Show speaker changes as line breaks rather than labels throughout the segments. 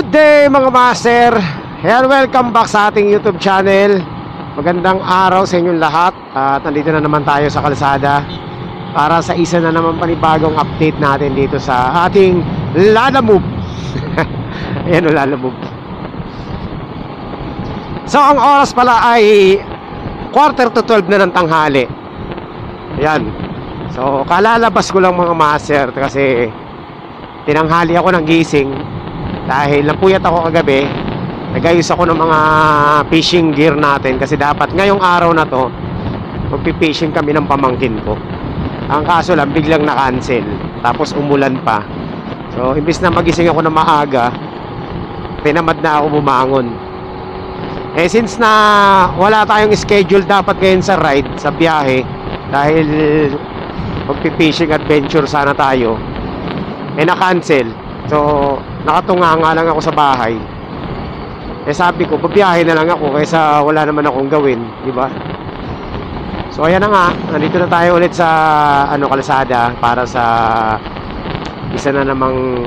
Good day mga master, and welcome back sa ating YouTube channel. Magandang araw sa inyong lahat. At nandito na naman tayo sa kalsada para sa isa na naman panibagong update natin dito sa ating Lalamove. Ayan o, Lalamove. So ang oras pala ay 11:45 na ng tanghali. Ayan. So kalalabas ko lang mga master kasi tinanghali ako ng gising dahil napuyat ako kagabi. Nagayos ako ng mga fishing gear natin kasi dapat ngayong araw na to magpipishing kami ng pamangkin ko. Ang kaso lang biglang na-cancel, tapos umulan pa. So imbis na magising ako na maaga, tinamad na ako bumangon. Eh since na wala tayong schedule dapat ngayon sa ride, sa biyahe, dahil magpipishing adventure sana tayo, eh na-cancel. So nakatunga nga lang ako sa bahay. Eh sabi ko, babiyahe na lang ako kaysa wala naman akong gawin, di ba? So ayan na nga, nandito na tayo ulit sa kalsada para sa isa na namang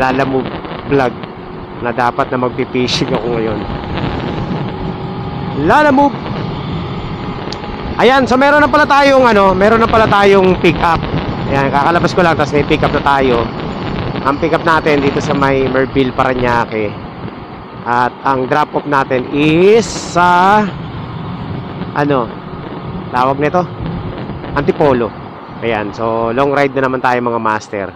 Lalamove vlog na dapat na magpipishing ako ngayon. Lalamove. Ayan, so meron na pala tayong pick up. Ayan, kakalabas ko lang, tapos may pick up na tayo. Ang pick up natin dito sa may Merville, Parañaque. At ang drop off natin is sa tawag nito, Antipolo. Ayan, so long ride na naman tayo mga master.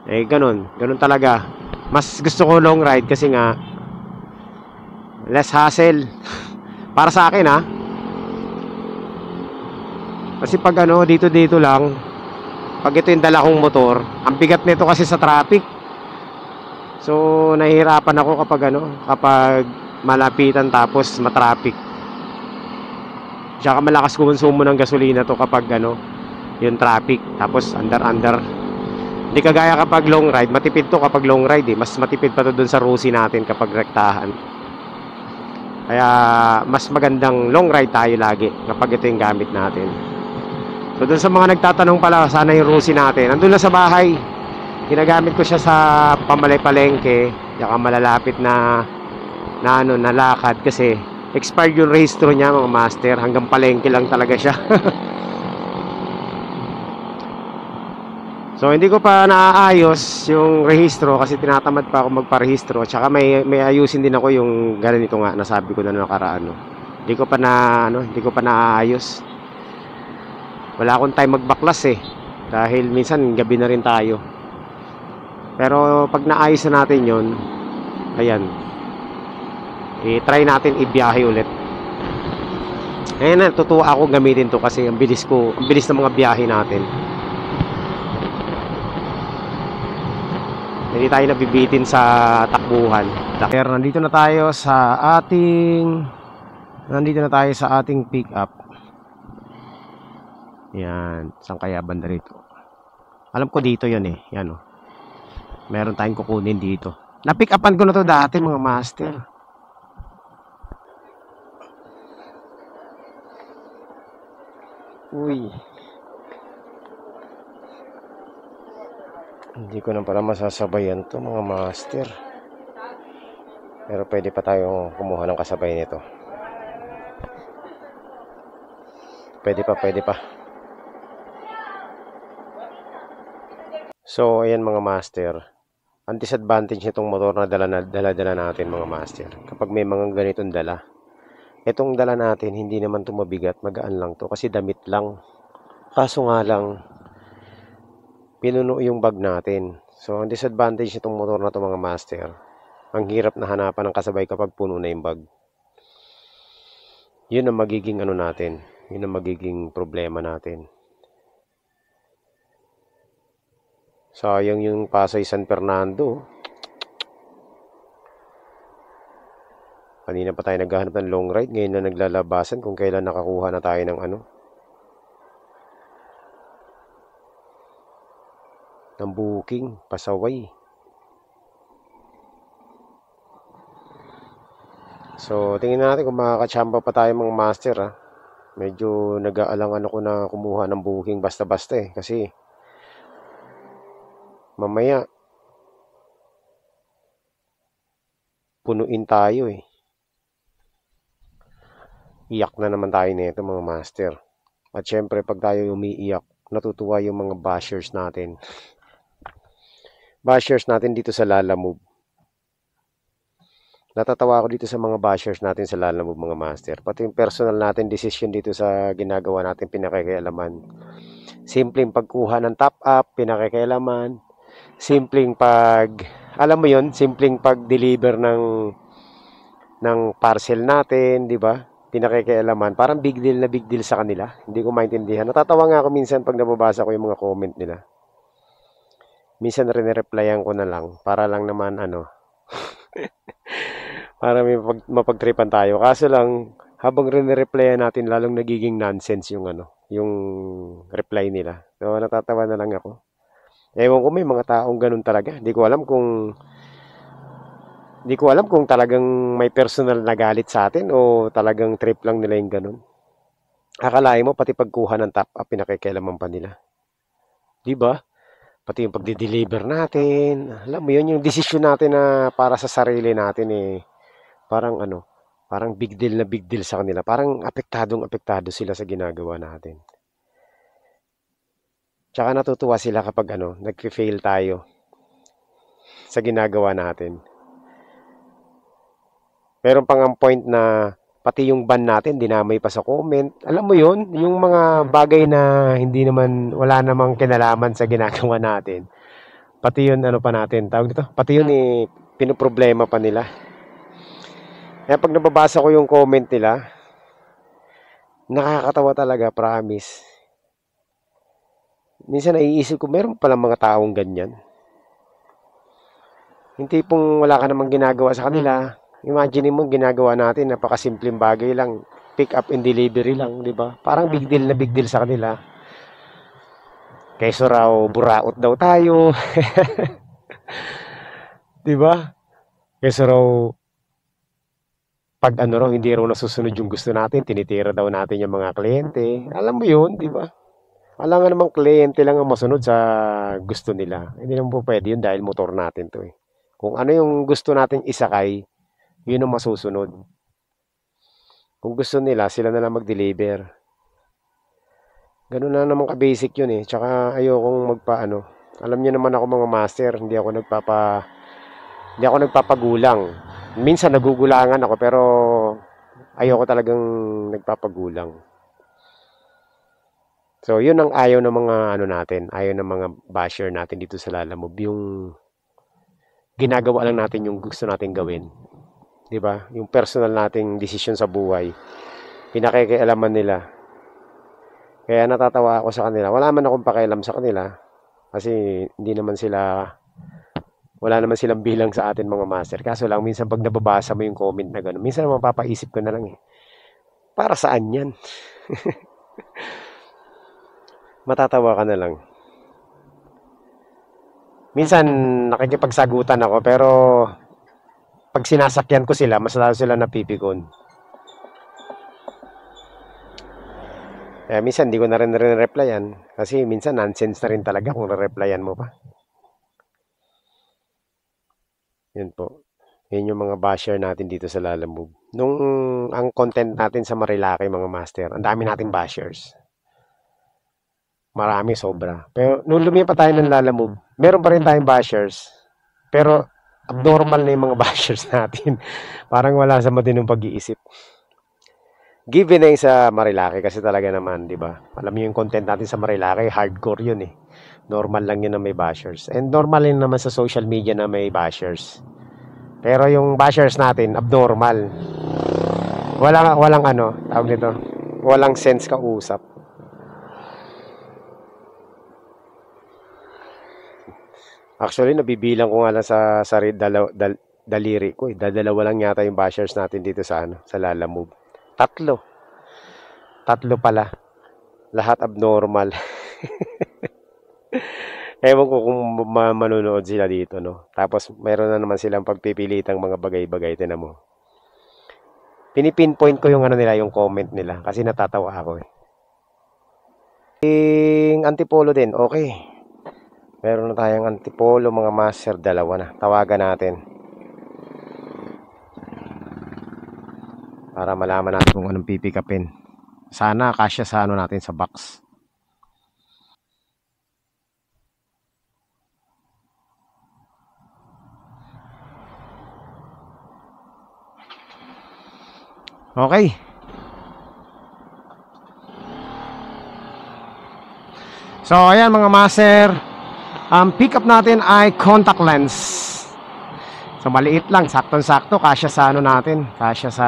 Eh ganun talaga. Mas gusto ko long ride kasi nga less hassle para sa akin ha. Kasi pag dito lang, pag ito yung dala kong motor, ang bigat nito kasi sa traffic. So nahihirapan ako kapag malapitan tapos matraffic. Tsaka malakas kumonsumo ng gasolina to kapag yung traffic, tapos under. Hindi kagaya kapag long ride, matipid to kapag long ride eh. Mas matipid pa to dun sa Rusi natin kapag rektahan. Kaya mas magandang long ride tayo lagi kapag ito yung gamit natin. So dun sa mga nagtatanong pala, sana yung Rusi natin nandun na sa bahay. Ginagamit ko siya sa pamalay-palengke, tsaka malalapit na lakad kasi expired yung rehistro niya mga master. Hanggang palengke lang talaga siya. So hindi ko pa naayos yung rehistro kasi tinatamad pa ako magparehistro. Tsaka may ayusin din ako yung ganito nga nasabi ko na nakaraan. Hindi ko pa naayos. Wala akong time magbaklas eh, dahil minsan gabi na rin tayo. Pero pag naayos na natin yon, ayan, i-try natin ibiyahe ulit. Ayan, natutuwa ako gamitin to kasi ang bilis ng mga biyahe natin. Hindi tayo nabibitin sa takbuhan. Pero nandito na tayo sa ating pick up. Yan, saan kaya banda rito? Alam ko dito yun eh. Yan o. Meron tayong kukunin dito. Na-pick upan ko na to dati mga master. Uy. Hindi ko na pala masasabayan to mga master. Pero pwede pa tayong kumuha ng kasabay nito. Pwede pa. So ayan mga master, ang disadvantage nitong motor na dala natin mga master, kapag may mga ganitong dala, itong dala natin hindi naman ito mabigat, magaan lang to kasi damit lang. Kaso nga lang pinuno yung bag natin. So ang disadvantage nitong motor na to mga master, ang hirap na hanapan ng kasabay kapag puno na yung bag. Yun ang magiging yun ang magiging problema natin. Sayang yung Pasay San Fernando. Kanina pa tayo naghahanap ng long ride, ngayon na naglalabasan kung kailan nakakuha na tayo ng ng booking, pasaway. So tingnan natin kung makakachamba pa tayo mga master ha. Medyo nag-aalangan ako na kumuha ng booking basta-basta eh, kasi mamaya pupunuin tayo eh. Iyak na naman tayo nito mga master. At syempre pag tayo umiiyak, natutuwa yung mga bashers natin. Bashers natin dito sa Lalamove. Natatawa ako dito sa mga bashers natin sa Lalamove mga master. Pati yung personal natin decision dito sa ginagawa natin pinakikialaman. Simpleng pagkuha ng top up, pinakikialaman. Simpleng alam mo yon, simpleng pag-deliver ng parcel natin, di ba? Pinakikialaman. Parang big deal sa kanila. Hindi ko maintindihan. Natatawa nga ako minsan pag nababasa ko yung mga comment nila. Minsan rin-replyan ko na lang para lang naman para mapagtripan tayo. Kaso lang habang rin-replyan natin lalong nagiging nonsense yung reply nila. So natatawa na lang ako. Ewan ko may mga taong ganun talaga. Hindi ko alam kung talagang may personal na galit sa atin o talagang trip lang nila yung ganun. Akalain mo pati pagkuha ng top up pinakikialaman pa nila. 'Di ba? Pati yung pagde-deliver natin. Alam mo yun, yung desisyon natin na para sa sarili natin parang parang big deal sa kanila. Parang apektado sila sa ginagawa natin. Tsaka natutuwa sila kapag nag-fail tayo sa ginagawa natin. Meron pang ang point na pati yung ban natin dinamay pa sa comment. Alam mo yun, yung mga bagay na hindi naman, wala namang kinalaman sa ginagawa natin. Pati yun, pa natin, tawag dito, pati yun pinoproblema pa nila. Kaya pag nababasa ko yung comment nila, nakakatawa talaga, promise. Minsan naiisip ko, meron palang mga taong ganyan. Hindi pong wala ka namang ginagawa sa kanila. Imagine mo ginagawa natin, napakasimpleng bagay lang, pick up and delivery lang, di ba? Parang big deal sa kanila. Kaysa raw buraot daw tayo. Di ba? Kaysa raw pag hindi raw nasusunod yung gusto natin, tinitira daw natin yung mga kliyente. Alam mo yun, di ba? Alam nga namang kliyente lang ang masunod sa gusto nila. Hindi naman po pwede yun dahil motor natin to eh. Kung ano yung gusto nating isakay, yun ang masusunod. Kung gusto nila, sila na lang mag-deliver. Ganun na naman ka-basic yun eh. Tsaka ayokong Alam niyo naman ako mga master, hindi ako nagpapagulang. Minsan nagugulangan ako pero ayoko talagang nagpapagulang. So, yun ang ayaw ng mga natin, ayaw ng mga basher natin dito sa Lalamove, yung ginagawa lang natin yung gusto nating gawin. 'Di ba? Yung personal nating desisyon sa buhay, pinakikialaman nila. Kaya natatawa ako sa kanila. Wala man akong pakialam sa kanila kasi wala naman silang bilang sa atin mga master. Kaso lang minsan pag nababasa mo yung comment na gano'n, minsan mapapaisip ko na lang para saan 'yan? Matatawa ka na lang. Minsan nakikipagsagutan ako pero pag sinasakyan ko sila, mas lalo sila napipikon. Kaya minsan hindi ko na rin replyan kasi minsan nonsense na rin talaga kung replyan mo pa. Yun po. Yun yung mga basher natin dito sa Lalamove. Nung ang content natin sa Marilaki mga master, ang dami nating bashers. Marami, sobra. Pero nung lumipat tayo ng Lalamove, meron pa rin tayong bashers. Pero abnormal na yung mga bashers natin. Parang wala sa matinong pag-iisip. Given na yung sa Marilaki kasi talaga naman, di ba? Alam niyo yung content natin sa Marilaki, hardcore yun eh. Normal lang yun na may bashers. And normal yun naman sa social media na may bashers. Pero yung bashers natin, abnormal. Walang tawag nito, walang sense kausap. Actually, nabibilang ko nga lang sa daliri ko eh. Dalawa lang yata yung bashers natin dito sa Lalamove. Tatlo pala. Lahat abnormal. Ewan ko kung manonood sila dito, no? Tapos, mayroon na naman silang pagpipilitang mga bagay-bagay. Tinan mo. Pinipinpoint ko yung nila, yung comment nila. Kasi natatawa ako eh. Yung antipolo din, okay. Meron na tayong antipolo, mga master, dalawa na. Tawagan natin. para malaman natin kung anong pipikapin. Sana kasya sa ano natin sa box. Okay. So ayan mga master, ang pick up natin ay contact lens. So maliit lang, saktong-sakto, kasya sa ano natin, kasya sa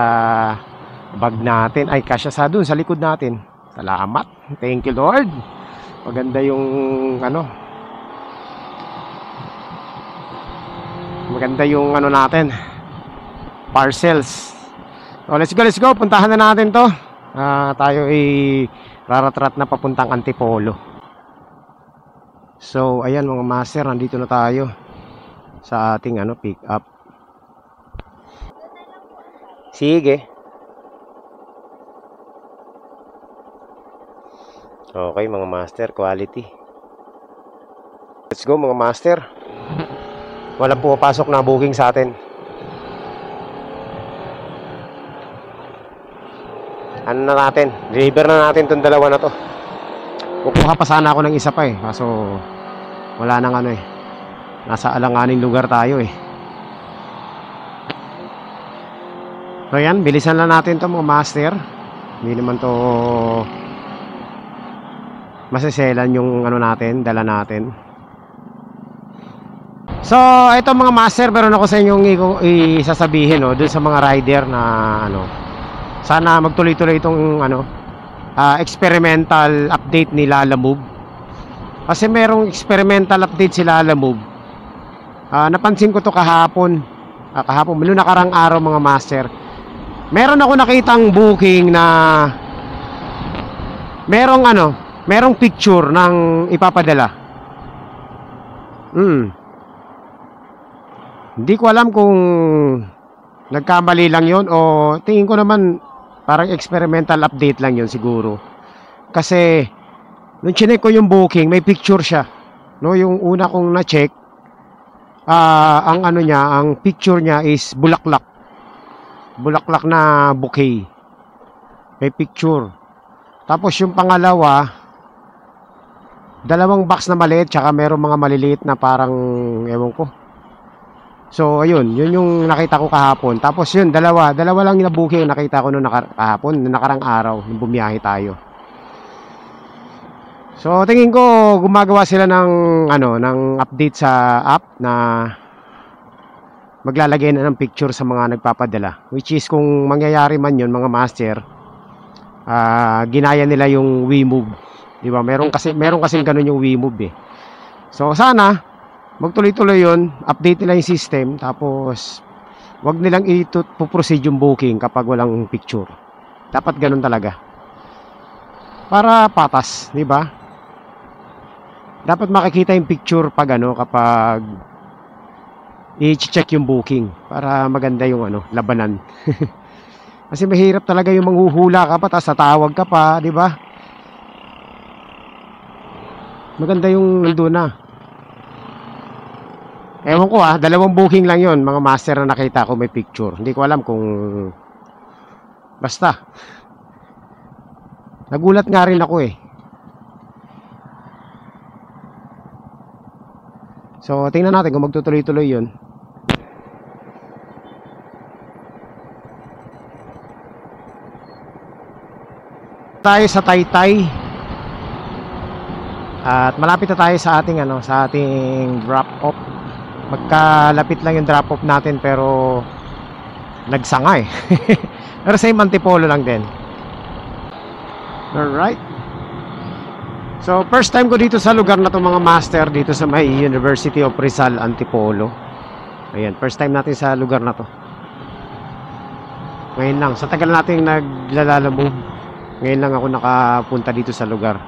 bag natin, ay kasya sa dun sa likod natin. Salamat, thank you Lord. Maganda yung ano, maganda yung ano natin, parcels. So let's go, puntahan na natin to. Tayo ay raratrat na papuntang Antipolo. So ayan mga master, nandito na tayo sa ating ano, pick up. Sige. Okay mga master, quality. Let's go mga master. Walang pumapasok na booking sa atin. Ano na natin, deliver na natin itong dalawa na to. Kukuha pa sana ako ng isa pa kaso wala nang ano nasa alanganing lugar tayo So yan, bilisan lang natin to mga master. Hindi naman to masiselan yung ano natin, dala natin. So ito mga master, meron ako sa inyong isasabihin dun sa mga rider na ano, sana magtuloy-tuloy itong ano, experimental update ni Lalamove. Kasi merong experimental update si Lalamove. Napansin ko to kahapon. Kahapon, mula nakarang araw mga master. Meron ako nakitang booking na merong picture ng ipapadala. Hindi ko alam kung nagkamali lang yon o tingin ko naman parang experimental update lang yon siguro. Kasi nung chinek ko yung booking, may picture siya. No, yung una kong na-check, ang ano niya, ang picture niya is bulaklak. Bulaklak na bouquet. May picture. Tapos yung pangalawa, dalawang box na maliit, tsaka merong mga maliliit na parang ewan ko. So ayun, yun yung nakita ko kahapon. Tapos yun, dalawa lang yung na-booking yung nakita ko noong kahapon, noong nakarang araw, nung bumiyahe tayo. So tingin ko gumagawa sila ng ano, ng update sa app na maglalagay na ng picture sa mga nagpapadala. Which is kung mangyayari man yun mga master, ginaya nila yung WeMove. Di ba? Meron kasing ganun yung WeMove So sana magtuloy-tuloy yun, update nila yung system, tapos wag nilang i-proceed yung booking kapag walang picture. Dapat ganun talaga. Para patas, di ba? Dapat makikita yung picture pag ano, kapag i-check yung booking para maganda yung ano, labanan. Kasi mahirap talaga yung manghuhula ka pa tapos tatawag ka pa, di ba? Maganda yung nandun na. Ewan ko dalawang booking lang yon mga master na nakita ko may picture. Hindi ko alam kung basta. Nagulat nga rin ako So tingnan natin kung magtutuloy-tuloy yun. Tayo sa Taytay. At malapit na tayo sa ating ano, sa ating drop off. Magkalapit lang yung drop off natin pero nagsanga Pero same Antipolo lang din. Alright. So first time ko dito sa lugar na to mga master, dito sa may University of Rizal, Antipolo. Ayan, first time natin sa lugar na to. Ngayon lang, sa tagal nating naglalamove, ngayon lang ako nakapunta dito sa lugar.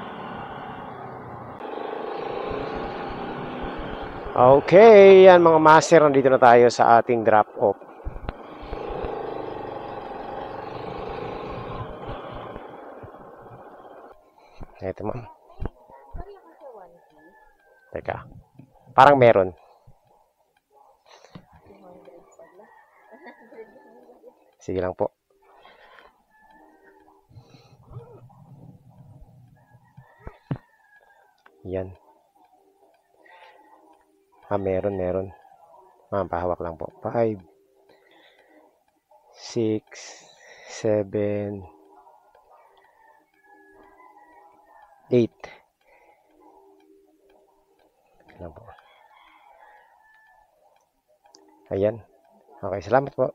Okay, yan mga master, nandito na tayo sa ating drop off. Ito ma'am. Teka, parang meron. Sige lang po. Yan. Meron. Pahawak lang po. 5, 6, 7, 8. Lang po. Ayan. Okay, salamat po.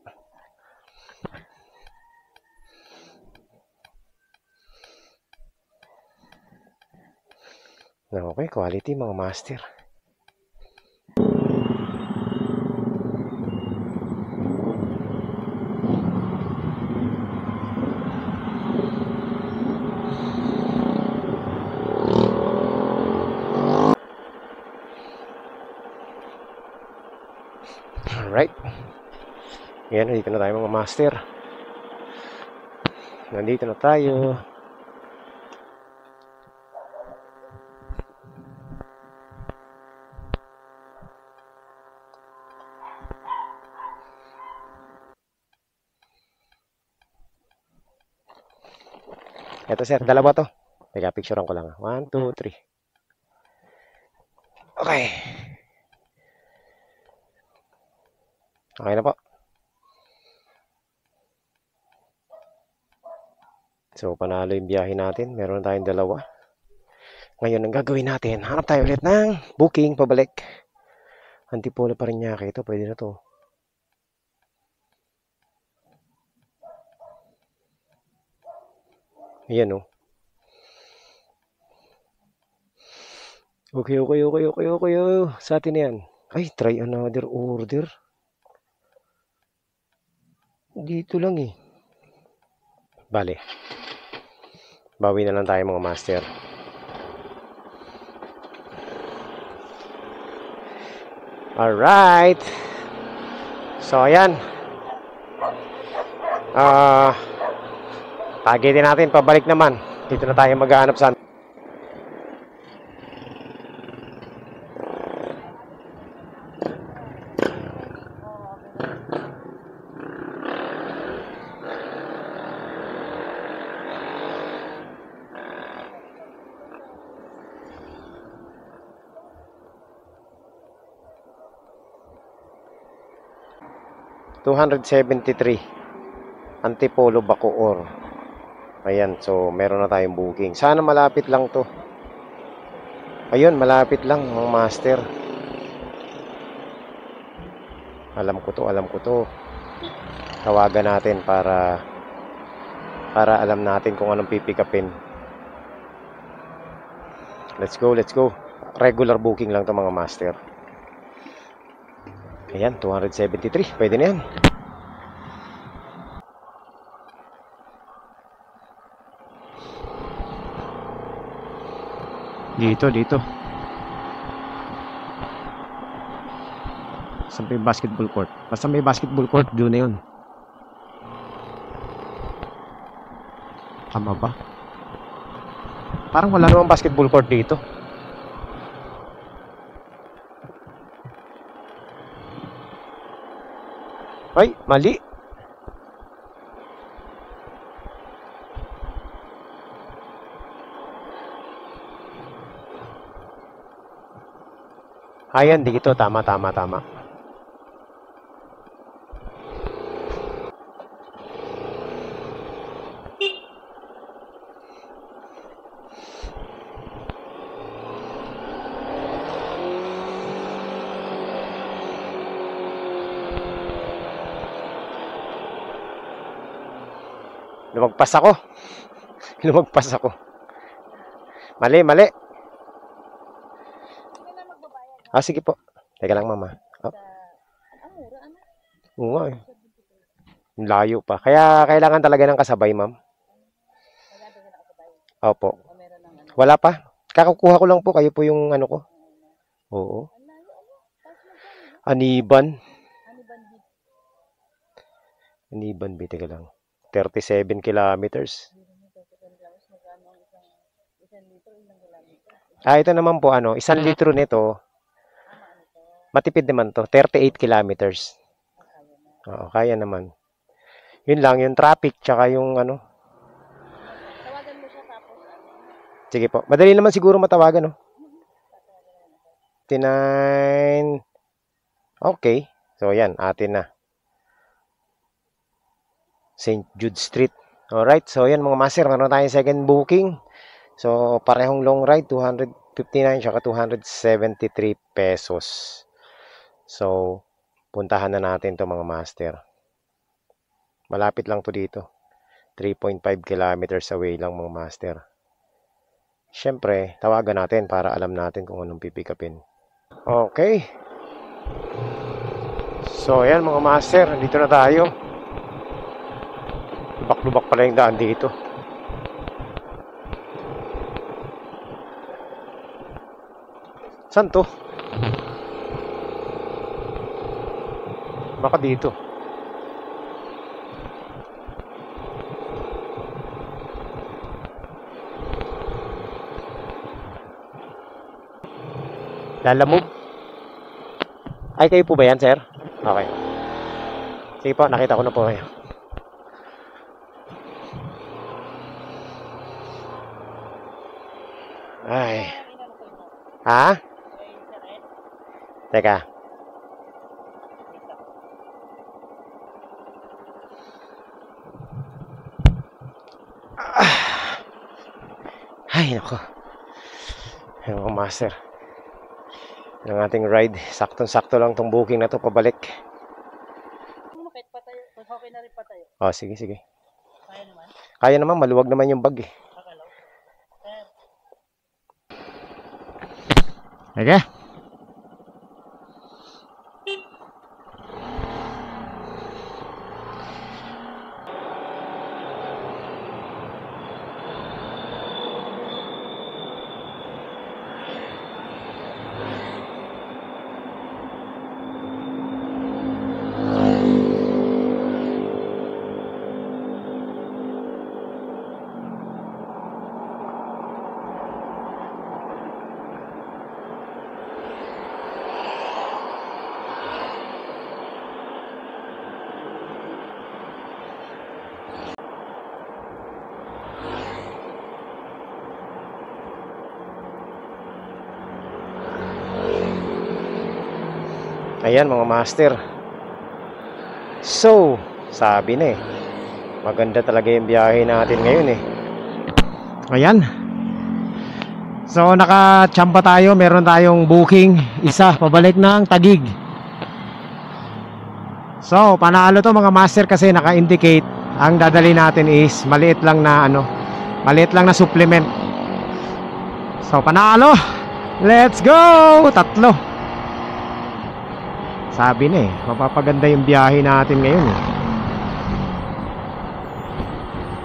Okay, quality mga master. Alright. Ayan, nandito na tayo mga master. Nandito na tayo. Ito sir, dalawa to. Teka, picturean ko lang. 1, 2, 3. Okay. Okay na po. So, panalo yung biyahe natin. Meron tayong dalawa. Ngayon, ang gagawin natin, hanap tayo ulit ng booking pabalik. Antipolo pa rin niya. Ito, pwede na to. Ayan o. Okay. Sa atin yan. Ay, try another order. Dito lang eh. Bale. Bawi na lang tayo mga master. Alright. So, ayan. Targetin natin, pabalik naman. Dito na tayo maghahanap sa... $273 Antipolo Bacoor. Ayan, so meron na tayong booking. Sana malapit lang to. Ayun, malapit lang mga master. Alam ko to. Tawagan natin para alam natin kung anong pipikapin. Let's go. Regular booking lang to mga master. Ayan, 273. Pwede na yan. Dito. Sa may basketball court. Basta may basketball court, doon na yun. Tama ba? Parang wala namang basketball court dito. Ay, mali. Ayan, dito. Tama. Lumagpas ako. Mali. Sige po. Teka lang, mama. Oo nga eh. Layo pa. Kaya kailangan talaga ng kasabay, ma'am. Opo. Wala pa. Kakukuha ko lang po. Kayo po yung ano ko. Oo. Aniban. Teka lang. 37 kilometers. Ito naman po, 1 litro nito. Matipid naman to. 38 kilometers. Oo, kaya naman. Yun lang, yung traffic, tsaka yung ano.
Tawagan mo siya tapos.
Sige po. Madali naman siguro matawagan, no? 159. Okay. So, yan. Atin na. St. Jude Street. Alright. So, yan mga master. Meron tayong second booking. So, parehong long ride. 259 tsaka 273 pesos. So, puntahan na natin to mga master. Malapit lang to dito. 3.5 kilometers away lang mga master. Siyempre, tawagan natin para alam natin kung anong pipikapin. Okay. So, ayan mga master, dito na tayo. Lubak-lubak pala yung daan dito. Saan to? Baka dito. Lalamove? Ay, kayo po ba yan, sir? Okay. Sige po, nakita ko na po kayo. Ay. Ha? Teka. Ay, nako. Ayun, master. Ang ating ride. Saktong-sakto lang tong booking na to pabalik.
Okay na rin pa tayo.
Oh, sige, sige.
Kaya naman?
Kaya naman, maluwag naman yung bag eh. Okay. Ayan mga master. So, sabi na eh. Maganda talaga yung biyahe natin ngayon eh. Ayan. So, nakachamba tayo. Meron tayong booking. Isa, pabalik ng Taguig. So, panalo to mga master kasi naka-indicate. Ang dadali natin is maliit lang na maliit lang na supplement. So, panalo. Let's go! Tatlo. Sabi na eh, mapapaganda yung biyahe natin ngayon eh.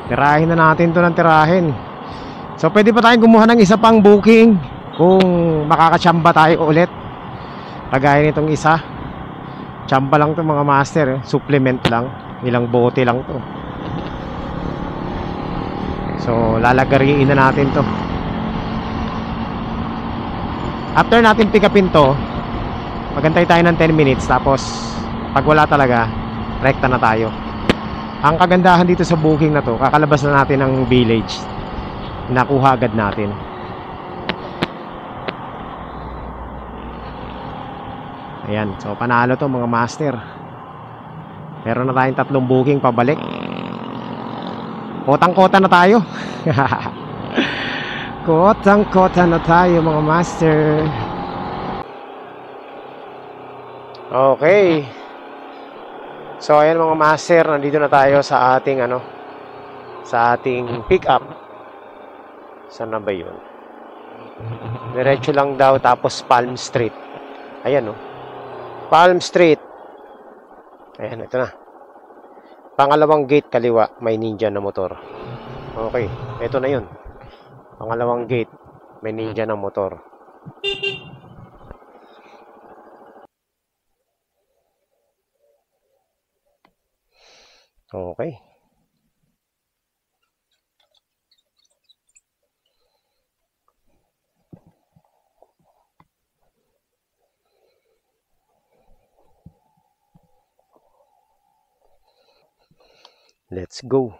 Tirahin na natin to ng tirahin. So pwede pa tayong kumuha ng isa pang booking kung makakachamba tayo ulit. Kagaya nitong isa. Chamba lang to mga master eh. Supplement lang. Ilang bote lang to. So lalagariin na natin to. After natin pick upin to, magantay tayo ng 10 minutes. Tapos pag wala talaga, rekta na tayo. Ang kagandahan dito sa booking na to, kakalabas na natin ng village. Nakuha agad natin. Ayan, so panalo to mga master. Meron na tayong 3 booking pabalik. Kotang-kota na tayo. Kotang-kota na tayo mga master. Okay. So ayan mga master, nandito na tayo sa ating sa ating pick up. Saan na ba 'yun? Diretso lang daw tapos Palm Street. Ayan oh. Palm Street. Ayan, ito na. Pangalawang gate kaliwa, may ninja na motor. Okay, ito na 'yun. Pangalawang gate, may ninja na motor. Okay. Let's go.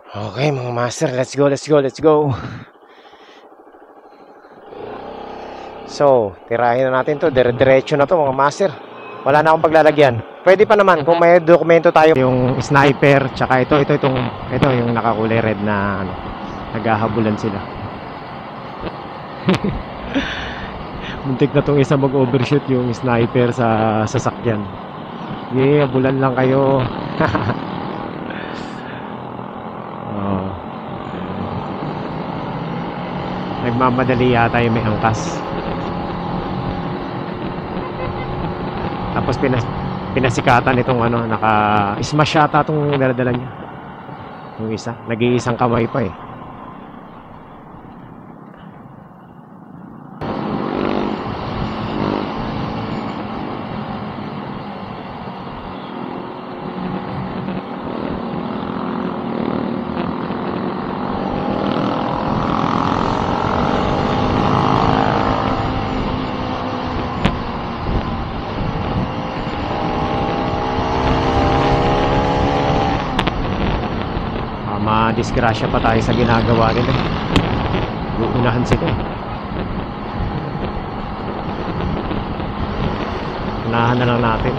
Okay mga master, let's go, let's go, let's go. So, tirahin na natin to, dire-diretso na to mga master. Wala na akong paglalagyan. Pwede pa naman kung may dokumento tayo. Yung sniper, tsaka ito yung nakakulay red na ano, naghahabulan sila. Muntik na tong isa mag-overshoot yung sniper sa sasakyan. Yeah, habulan lang kayo. Oh. Nagmamadali yata yung may angkas. Tapos pinasikatan itong ano, naka-smash yata itong daladala niya. Yung isa, nag-iisang kamay pa eh. Madisgrasya pa tayo sa ginagawa nila. Uunahan sila. Unahan na lang natin.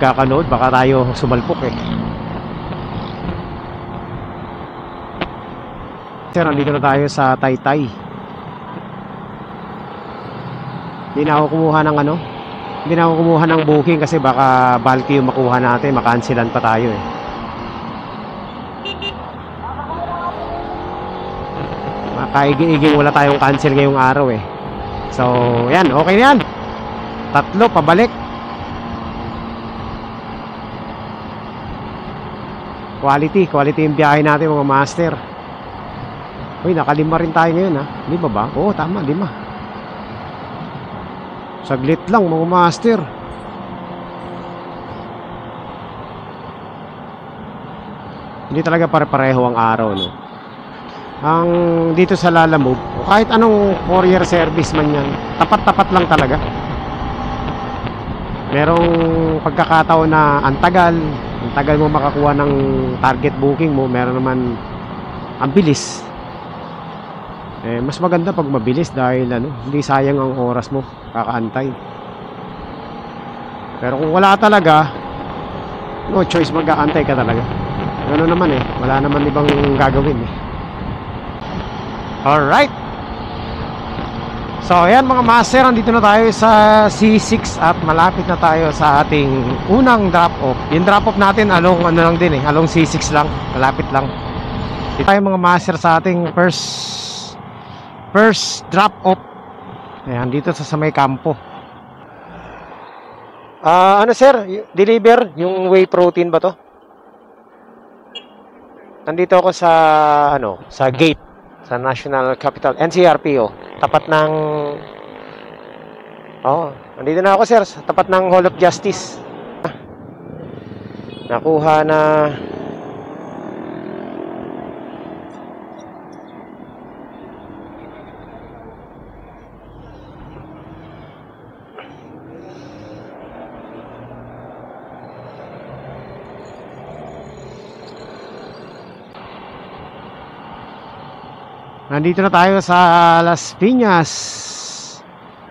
Kakanood, baka tayo sumalpok eh. Sir, nandito na tayo sa Taytay. Hindi na ako kumuha ng booking kasi baka bulky yung makuha natin, makansilan pa tayo eh. Makaiging wala tayong cancel ngayong araw eh. So, yan, okay na yan. 3 pabalik. Quality yung biyahe natin mga master. Uy, naka-5 rin tayo ngayon ha. 5 ba? Oo, tama, 5. Saglit lang mga master. Hindi talaga pare-pareho ang araw no. Ang dito sa Lalamove, kahit anong courier service man yan, tapat-tapat lang talaga. Merong pagkakataon na ang tagal mo makakuha ng target booking mo, meron naman ang bilis. Mas maganda pag mabilis dahil hindi sayang ang oras mo kakaantay. Pero kung wala talaga, no choice, mag-aantay ka talaga. Gano'n naman eh, wala naman ibang gagawin eh. Alright. So ayan mga master, andito na tayo sa C6 at malapit na tayo sa ating unang drop off. Yung drop off natin along lang din eh, along C6 lang, malapit lang. Dito tayo mga master sa ating first drop off. Ayan, dito sa may kampo. Ano sir, deliver yung whey protein ba to? Nandito ako sa sa gate sa National Capital NCRPO, tapat ng nandito na ako sir, sa tapat ng Hall of Justice. Nakuha na. Nandito na tayo sa Las Piñas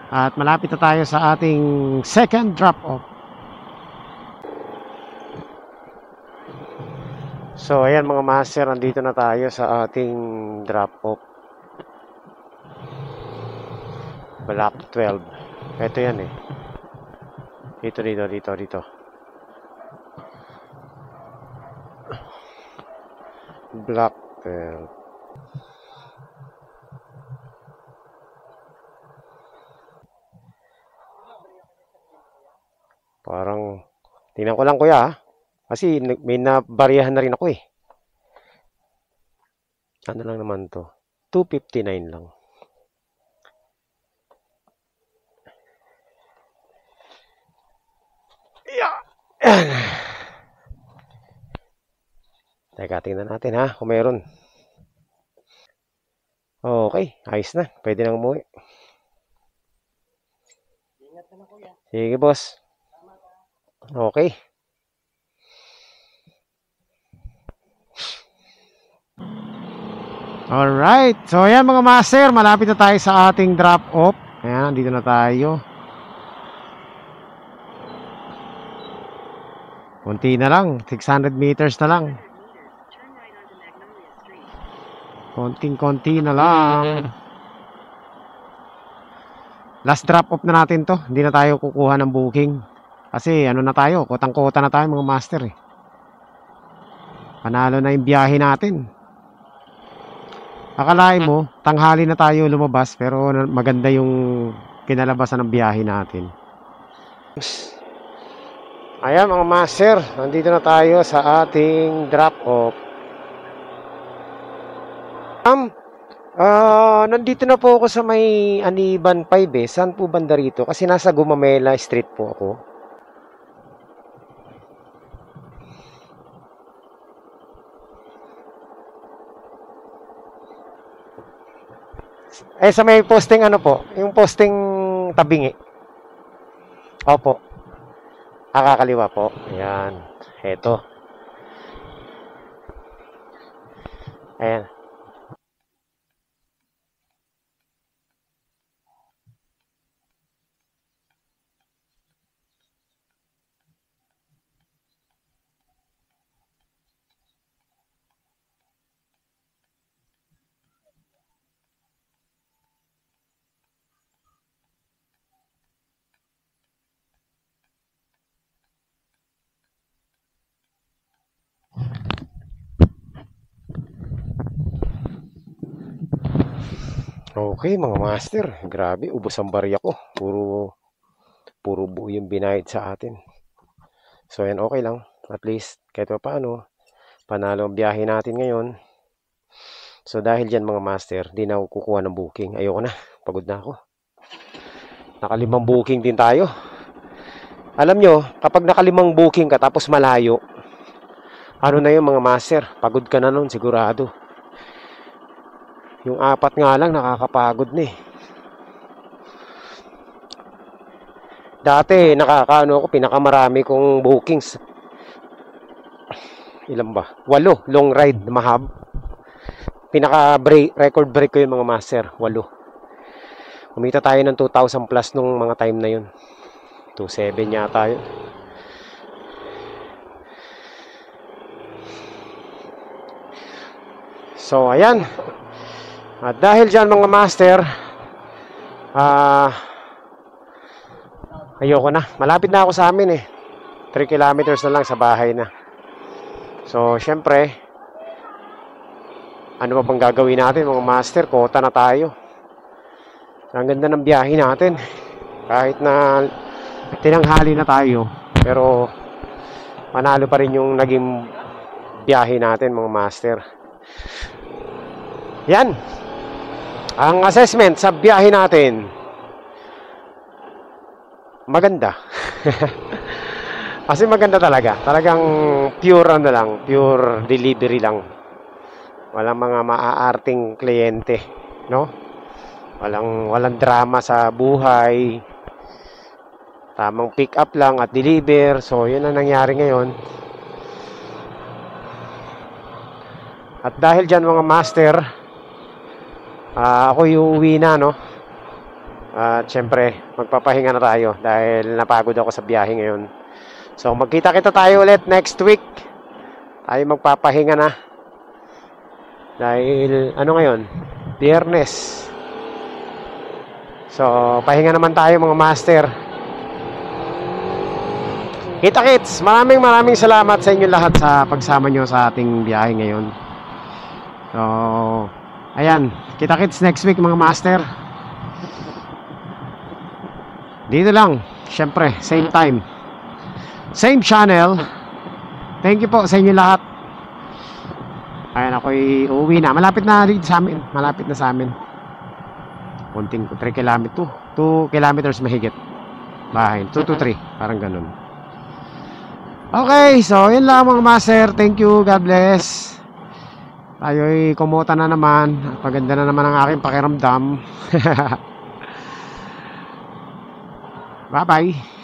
at malapit na tayo sa ating second drop off. So ayan mga master, nandito na tayo sa ating drop off. Block 12. Ito yan eh. Dito. Block 12. Parang, tingnan ko lang kuya ha. Kasi may nabariyahan na rin ako eh. Ano lang naman to? 259 lang. Yeah. Teka, tingnan natin ha, kung meron. Okay, ayos na. Pwede nang umuwi.
Ingat na kuya.
Sige boss. Okay. Alright, so ayan mga master, malapit na tayo sa ating drop off. Ayan, dito na tayo. Kunti na lang, 600 meters na lang. Konting-konti na lang. Last drop off na natin to. Hindi na tayo kukuha ng booking. Kasi ano na tayo, kotang-kota na tayo mga master eh. Panalo na yung biyahe natin. Akalain mo, tanghali na tayo lumabas pero maganda yung kinalabasan ng biyahe natin. Ayan mga master, nandito na tayo sa ating drop off. Nandito na po ako sa may Aniban 5 eh. Saan po banda rito? Kasi nasa Gumamela Street po ako. Sa may posting ano po? Yung posting tabingi. Opo. Kakaliwa po. Ayan. Eto. Ayan. Okay mga master, grabe, ubos ang barya ko. Puro buo yung binayad sa atin. So yan, okay lang. At least, kahit pa paano, panalo ang biyahe natin ngayon. So dahil dyan mga master, di na ako kukuha ng booking. Ayoko na, pagod na ako. Nakalimang booking din tayo. Alam nyo, kapag nakalimang booking ka tapos malayo, ano na yung mga master, pagod ka na nun sigurado. Yung 4 nga lang nakakapagod na eh. Dati ako, pinakamarami kong bookings. Ilan ba? 8 long ride mahab. Record break ko yung mga master, 8. Kumita tayo ng 2,000 plus nung mga time na yun. 2,700 yata yun. So ayan. At dahil dyan mga master, ayoko na. Malapit na ako sa amin eh. 3 kilometers na lang sa bahay na. So, syempre, ano pa bang gagawin natin mga master? Kota na tayo. Ang ganda ng biyahe natin. Kahit na tinanghali na tayo, pero manalo pa rin yung naging biyahe natin mga master. Yan. Ang assessment sa biyahe natin, maganda. Kasi maganda talaga. Talagang pure lang, pure delivery lang. Walang mga maaarting kliyente, no? Walang drama sa buhay. Tamang pick up lang at deliver. So, yun ang nangyari ngayon. At dahil dyan mga master, ako uuwi na, no? At syempre, magpapahinga na tayo dahil napagod ako sa biyahe ngayon. So, magkita-kita tayo ulit next week. Tayo magpapahinga na. Dahil, ano ngayon? Biyernes. So, pahinga naman tayo mga master. Kita-kits! Maraming salamat sa inyo lahat sa pagsama nyo sa ating biyahe ngayon. So, ayan, kita-kits next week mga master. Dito lang, syempre, same time, same channel. Thank you po sa inyo lahat. Ayan, ako'y uuwi na. Malapit na dito sa amin. Malapit na sa amin. Konting 3 kilometers, 2 kilometers mahigit. Bahay, 2 to 3, parang ganun. Okay, so yun lang mga master. Thank you, God bless. Tayo'y kumota na naman. Paganda na naman ang aking pakiramdam. Bye-bye.